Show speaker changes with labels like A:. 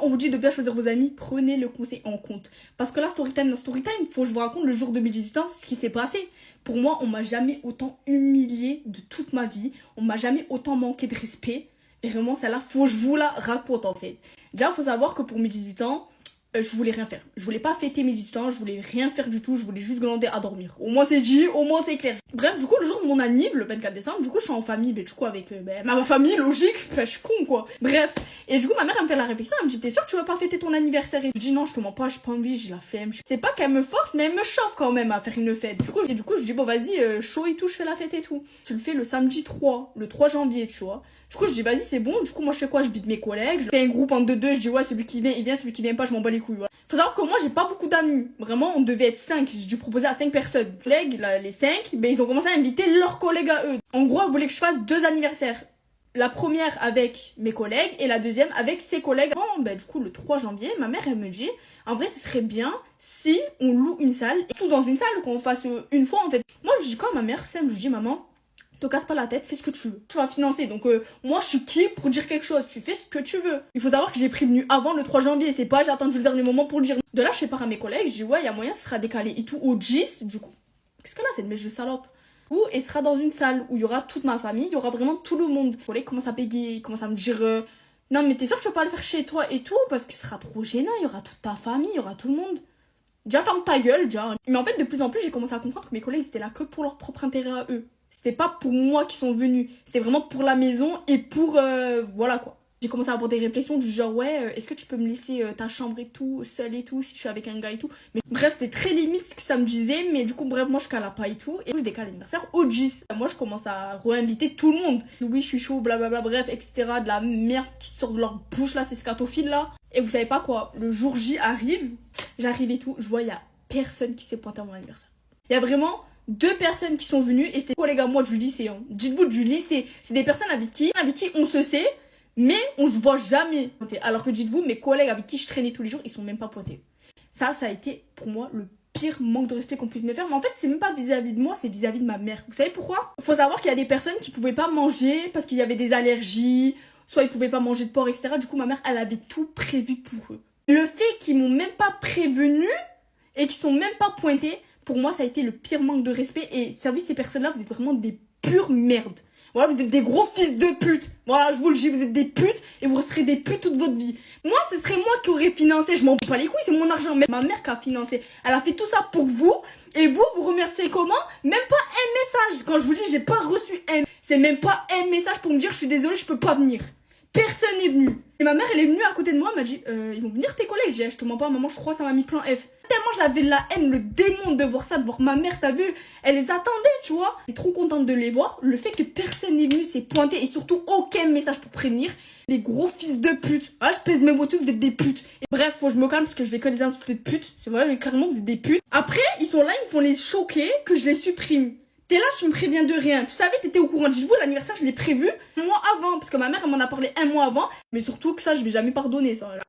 A: on vous dit de bien choisir vos amis, prenez le conseil en compte. Parce que là, dans story time, faut que je vous raconte le jour de mes 18 ans, ce qui s'est passé. Pour moi, on m'a jamais autant humilié de toute ma vie. On m'a jamais autant manqué de respect. Et vraiment, celle-là, faut que je vous la raconte en fait. Déjà, faut savoir que pour mes 18 ans, je voulais rien faire. Je voulais pas fêter mes 18 ans, je voulais rien faire du tout, je voulais juste glander à dormir. Au moins c'est dit, au moins c'est clair. Bref, du coup, le jour de mon anniv, le 24 décembre, du coup, je suis en famille, mais du coup, avec ma famille, logique, je suis con, quoi. Bref, et du coup, ma mère, elle me fait la réflexion, elle me dit, t'es sûre que tu veux pas fêter ton anniversaire? Et je dis, non, je te mens pas, j'ai pas envie, j'ai la flemme. C'est pas qu'elle me force, mais elle me chauffe quand même à faire une fête. Du coup, je dis, bon, vas-y, chaud et tout, je fais la fête et tout. Je le fais le samedi 3, le 3 janvier, tu vois. Du coup, je dis, vas-y, c'est bon. Du coup, moi, je fais quoi? Je vide mes collègues. Je fais un groupe en 2-2. Je dis, ouais, celui qui vient, il vient. Celui qui vient pas, je m'en bats les couilles. Ouais. Faut savoir que moi, j'ai pas beaucoup d'amis. Vraiment, on devait être 5. J'ai dû proposer à 5 personnes. Les collègues, là, les 5, ben, ils ont commencé à inviter leurs collègues à eux. En gros, ils voulaient que je fasse 2 anniversaires. La première avec mes collègues et la deuxième avec ses collègues. Bon, ben, du coup, le 3 janvier, ma mère, elle me dit, en vrai, ce serait bien si on loue une salle. Et tout dans une salle, qu'on fasse une fois, en fait. Moi, je dis quoi à ma mère, Sam, je lui dis, maman, te casse pas la tête, fais ce que tu veux. Tu vas financer. Donc, moi, je suis qui pour dire quelque chose? Tu fais ce que tu veux. Il faut savoir que j'ai prévenu avant le 3 janvier. C'est pas, j'ai attendu le dernier moment pour le dire. De là, je fais part à mes collègues. Je dis, ouais, il y a moyen, ce sera décalé et tout au 10. Du coup, qu'est-ce qu'elle a, cette mèche de salope? Ou, et sera dans une salle où il y aura toute ma famille. Il y aura vraiment tout le monde. Les collègues commencent à bégayer, ils commencent à me dire, non, mais t'es sûr que tu vas pas le faire chez toi et tout? Parce que ce sera trop gênant. Il y aura toute ta famille, il y aura tout le monde. Déjà, ferme ta gueule, déjà. Mais en fait, de plus en plus, j'ai commencé à comprendre que mes collègues, c'était là que pour leur propre intérêt à eux. C'était pas pour moi qui sont venus. C'était vraiment pour la maison et pour... voilà, quoi. J'ai commencé à avoir des réflexions du genre, ouais, est-ce que tu peux me laisser ta chambre et tout, seule et tout, si je suis avec un gars et tout. Mais bref, c'était très limite ce que ça me disait. Mais du coup, bref, moi, je cala pas et tout. Et je décale l'anniversaire au 10. Moi, je commence à réinviter tout le monde. Oui, je suis chaud, blablabla, bref, etc. De la merde qui sort de leur bouche, là, ces scatophiles, là. Et vous savez pas quoi, le jour J arrive, j'arrive et tout, je vois, il y a personne qui s'est pointé à mon anniversaire. Il y a vraiment 2 personnes qui sont venues et c'était des collègues à moi du lycée. Hein. Dites-vous du lycée. C'est des personnes avec qui on se sait, mais on se voit jamais. Alors que dites-vous, mes collègues avec qui je traînais tous les jours, ils sont même pas pointés. Ça a été pour moi le pire manque de respect qu'on puisse me faire. Mais en fait, c'est même pas vis-à-vis de moi, c'est vis-à-vis de ma mère. Vous savez pourquoi? Faut savoir qu'il y a des personnes qui pouvaient pas manger parce qu'il y avait des allergies, soit ils pouvaient pas manger de porc, etc. Du coup, ma mère, elle avait tout prévu pour eux. Le fait qu'ils m'ont même pas prévenu et qu'ils sont même pas pointés, pour moi, ça a été le pire manque de respect. Et, vous savez, ces personnes-là, vous êtes vraiment des pures merdes. Voilà, vous êtes des gros fils de pute. Voilà, je vous le dis, vous êtes des putes et vous resterez des putes toute votre vie. Moi, ce serait moi qui aurais financé. Je m'en bats les couilles, c'est mon argent. Mais ma mère qui a financé. Elle a fait tout ça pour vous. Et vous remerciez comment? Même pas un message. Quand je vous dis, j'ai pas reçu c'est même pas un message pour me dire, je suis désolée, je peux pas venir. Personne n'est venu. Et ma mère, elle est venue à côté de moi, elle m'a dit, ils vont venir tes collègues. J'ai dit, je te mens pas, maman, je crois, ça m'a mis plein F. Tellement j'avais la haine, le démon de voir ça, de voir ma mère, t'as vu, elle les attendait, tu vois. J'étais trop contente de les voir. Le fait que personne n'est venu, c'est pointé et surtout aucun message pour prévenir. Les gros fils de pute. Ah, je pèse mes mots tous, vous êtes des putes. Et bref, faut que je me calme parce que je vais que les insulter de putes. C'est vrai, carrément, vous êtes des putes. Après, ils sont là, ils me font les choquer que je les supprime. T'es là, tu me préviens de rien. Tu savais, t'étais au courant. Dites-vous, l'anniversaire, je l'ai prévu un mois avant. Parce que ma mère, elle m'en a parlé un mois avant. Mais surtout que ça, je vais jamais pardonner, ça.